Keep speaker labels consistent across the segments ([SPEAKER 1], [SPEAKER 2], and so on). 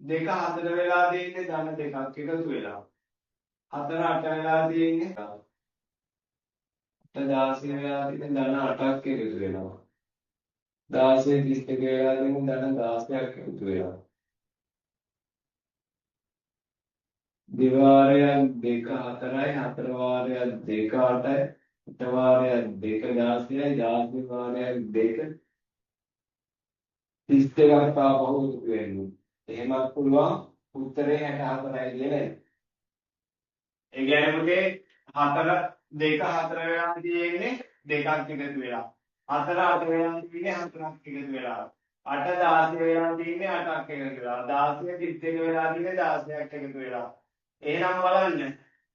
[SPEAKER 1] දෙක හතර වෙලා තියෙන්නේ ධන දෙකක් එකතු වෙලා. හතර අට වෙලා තියෙන්නේ 8 16 වෙලා තියෙන්නේ ධන 8ක් එකතු වෙනවා. 16 32 වෙලා තියෙන්නේ ධන 16ක් එකතු වෙනවා. දිවාරයක් 2 4යි 4 වාරයක් 2 8යි 8 වාරයක් 2 16යි 16 වාරයක් 2 32ක් ආපහු එකතු වෙන්නේ. එහෙමත් පුළුවන් උත්තරේ 64යි කියලා. ඒ කියන්නේ මුගේ 4 2 4 වෙලා තියෙන්නේ දෙකක් එකතු වෙලා. 4 8 වෙලා තියෙන්නේ 4ක් එකතු වෙලා. 8 16 වෙලා තියෙන්නේ 8ක් එකතු වෙලා. 16 32 වෙලා තියෙන්නේ 16ක් එකතු වෙලා. එහෙනම් බලන්න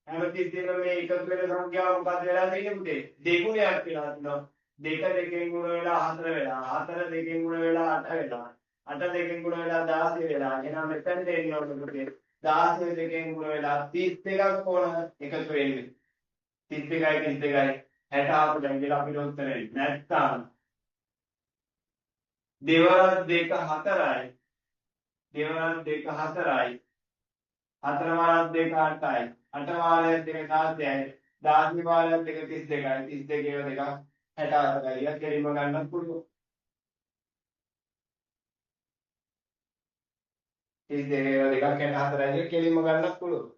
[SPEAKER 1] හැමතිස්සෙම මේ එකතු වෙන සංඛ්‍යාව මොකක්ද වෙලා තියෙන්නේ පුතේ? දෙගුණයක් වෙලා තිනවා. 2 2කින් ගුණ වෙලා 4 වෙලා. 4 2කින් ගුණ වෙලා 8 වෙලා. 8 2කින් ගුණ වෙලා 16 වෙලා. එහෙනම් මෙතෙන්ට එන්න ඕනේ පුතේ. 16 2කින් ගුණ වෙලා 32ක් ඕන එකතු වෙන්නේ. 32යි 32යි 64 දැන් කියලා අපිට උත්තරේ නැත්තම් දෙවරක් 2 4යි. දෙවරක් 2 4යි. 4 වාරයක් 2 8යි. 8 වාරයක් 2 16යි. 16 වාරයක් 2 32යි. 32 ඒවා දෙකක් 64යි. ඒක කෙලින්ම ගන්නත් පුළුවන්. 32 ඒවා දෙකක් 64යි කියලා කෙලින්ම ගන්නත් පුළුවන්.